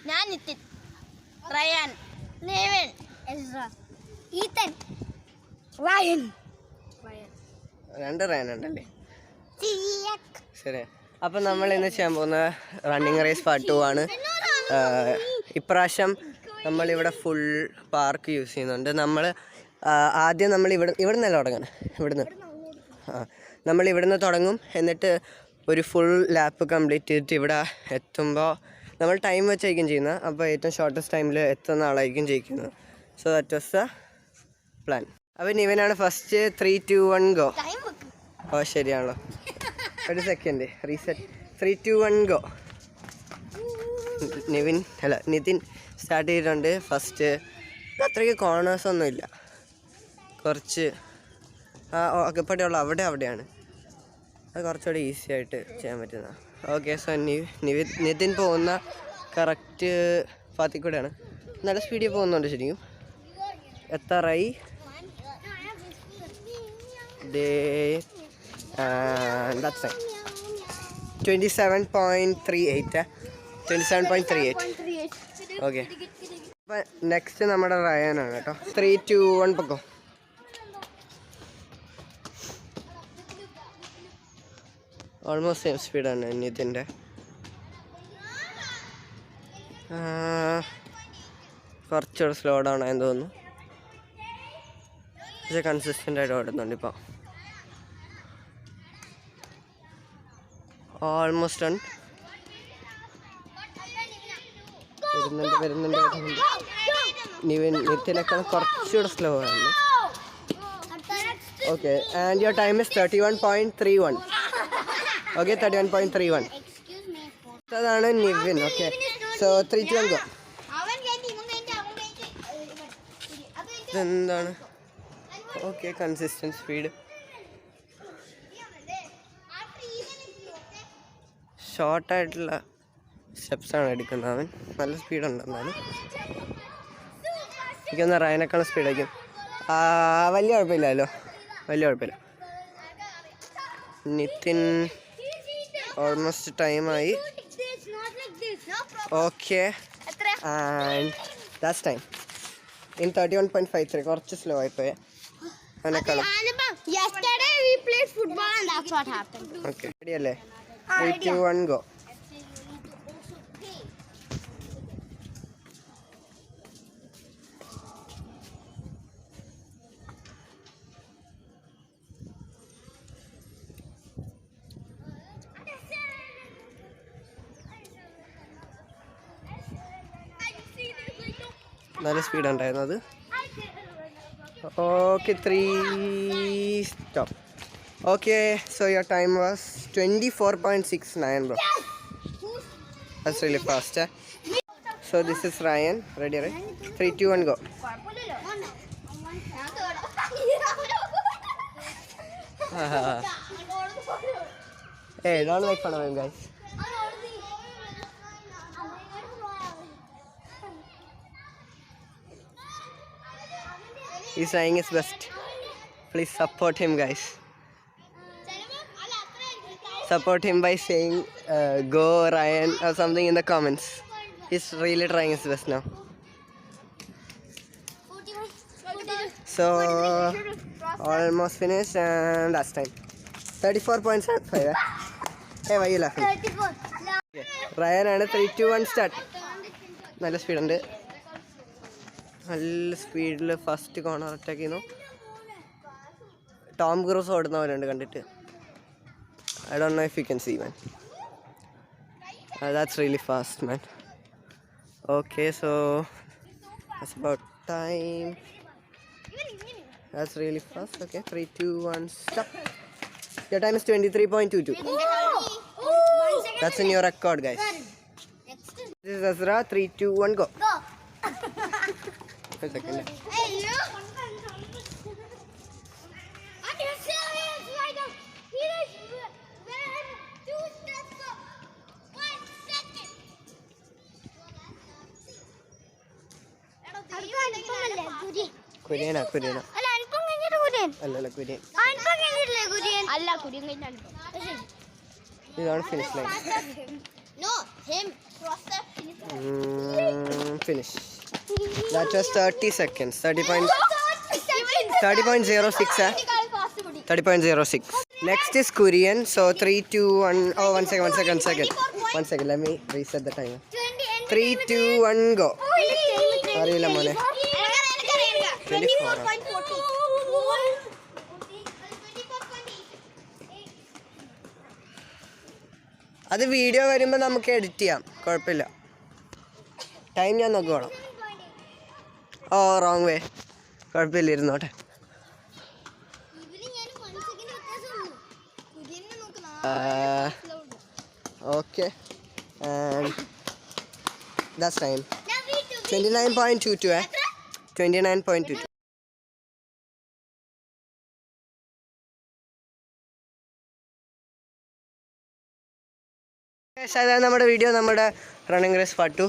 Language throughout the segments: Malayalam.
ഞാൻ നിതിൻ, റയാൻ, നെവിൻ, എസ്ര, ഈതൻ, റയൻ. രണ്ട് റയൻ ഉണ്ടല്ലേ? ശരി. അപ്പം നമ്മൾ ഇന്ന് ചെയ്യാൻ പോകുന്ന റണ്ണിങ് റേസ് പാർട്ട് 2 ആണ്. ഇപ്രാവശ്യം നമ്മളിവിടെ ഫുൾ പാർക്ക് യൂസ് ചെയ്യുന്നുണ്ട്. ആദ്യം നമ്മൾ ഇവിടുന്നല്ല തുടങ്ങണം. നമ്മൾ ഇവിടുന്ന് തുടങ്ങും. എന്നിട്ട് ഒരു ഫുൾ ലാപ്പ് കംപ്ലീറ്റ് ചെയ്തിട്ട് ഇവിടെ എത്തുമ്പോൾ നമ്മൾ ടൈം വെച്ചായിരിക്കും ചെയ്യുന്നത്. അപ്പോൾ ഏറ്റവും ഷോർട്ടസ്റ്റ് ടൈമിൽ എത്തുന്ന ആളായിരിക്കും ജയിക്കുന്നത്. So that was the plan. അപ്പോൾ നിവിനാണ് ഫസ്റ്റ്. 3, 2, 1 ഗോ. ഓ ശരിയാണല്ലോ. ഒരു second reset. 3, 2, 1 go. Nithin start ചെയ്തിട്ടുണ്ട്. ഫസ്റ്റ് അത്രയ്ക്ക് കോർണേഴ്സ് ഒന്നുമില്ല, കുറച്ച് അകപ്പടിയുള്ള അവിടെയാണ്. അത് കുറച്ചുകൂടി ഈസി ആയിട്ട് ചെയ്യാൻ പറ്റുന്ന. ഓക്കെ. സോ നിതിൻ പോകുന്ന കറക്റ്റ് പാത്തിൽ കൂടെയാണ്. നല്ല സ്പീഡിൽ പോകുന്നുണ്ട് ശരിക്കും. എത്താറായി? 27.38. 27.38. ഓക്കെ. അപ്പം നെക്സ്റ്റ് നമ്മുടെ റയാനാണ് കേട്ടോ. 3, 2, 1 പൊക്കോ. ഓൾമോസ്റ്റ് സെയിം സ്പീഡാണ് നിതിൻ്റെ. കുറച്ചുകൂടെ സ്ലോ ഡൗൺ ആയെന്ന് തോന്നുന്നു. പക്ഷേ കൺസിസ്റ്റൻ്റ് ആയിട്ട് ഓടുന്നുണ്ട് ഇപ്പോൾ. Almost done. വരുന്നുണ്ട്. നിതിനേക്കാൾ കുറച്ചുകൂടെ സ്ലോ ആണ്. Okay. And your time is 31.31. Okay, 31.31. അതാണ് നിവിൻ. ഓക്കെ. So 3, 2, 1 go. ഇതെന്താണ്? Okay, consistent speed. ഷോർട്ടായിട്ടുള്ള സ്റ്റെപ്സാണ് എടുക്കുന്നത് അവൻ. നല്ല സ്പീഡുണ്ടെന്നാണ് എനിക്കൊന്ന്. റയനേക്കാളും സ്പീഡായിരിക്കും. വലിയ കുഴപ്പമില്ലല്ലോ. നിതിൻ ഓൾമോസ്റ്റ് ടൈമായി. Okay. And that's time in 31.53. കുറച്ച് സ്ലോ ആയിപ്പോയെ അവനേക്കാളും. ഓക്കെ, റെഡിയല്ലേ? 3, 2, 1 ഗോ. നല്ല സ്പീഡ് ഉണ്ടായിരുന്നത്. Okay, 3 stop. Okay. So your time was 24.69 bro. That's really fast. So this is Ryan. Ready, right? 3, 2, 1 go. Hey, don't make fun of him, guys. He's trying his best. Please support him, guys. Support him by saying go Ryan or something in the comments. He's really trying his best now. So almost finished and last time 34.75. Hey, why you laughing? 34. Okay. Ryan and 3, 2, 1 start. നല്ല സ്പീഡുണ്ട്. നല്ല സ്പീഡിൽ ഫസ്റ്റ് കോർണർ അറ്റാക്ക് ചെയ്യുന്നു. ടോം ക്രൂസ് ഓടുന്ന പോലെ ഉണ്ട് കണ്ടിട്ട്. I don't know if you can see, man. That's really fast, man. Okay, so that's about time. That's really fast. Okay, 3, 2, 1 stop. Your time is 23.22. That's in your record, guys. This is Azra. 3, 2, 1 go. A second. കുര്യനാ. അല്ലല്ല, കുര്യൻ. ഇതാണ് finish line. finish. That was 30 seconds. 30.06. 30.06. Next is Korean. So 3, 2, 1. Oh, one second. Let me reset the timer. 3, 2, 1, go. അറിയില്ല മോനെ. 24. അത് വീഡിയോ വരുമ്പോൾ നമുക്ക് എഡിറ്റ് ചെയ്യാം, കുഴപ്പമില്ല. ടൈം ഞാൻ നോക്കിക്കോളാം. ഓ റോങ് വേ, കുഴപ്പമില്ല, ഇരുന്നോട്ടെ. Okay, that's time 29.22. 29.22. അതായത് നമ്മുടെ വീഡിയോ, നമ്മുടെ റണ്ണിങ് റേസ് പാർട്ട് 2.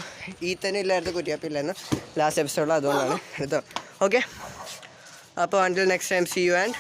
ഈത്തനും ഇല്ലായിരുന്നു, കുറ്റിയാപ്പില്ലായിരുന്നു ലാസ്റ്റ് എപ്പിസോഡിൽ, അതുകൊണ്ടാണ് എടുത്തോ. ഓക്കെ, അപ്പോൾ until next time, see you and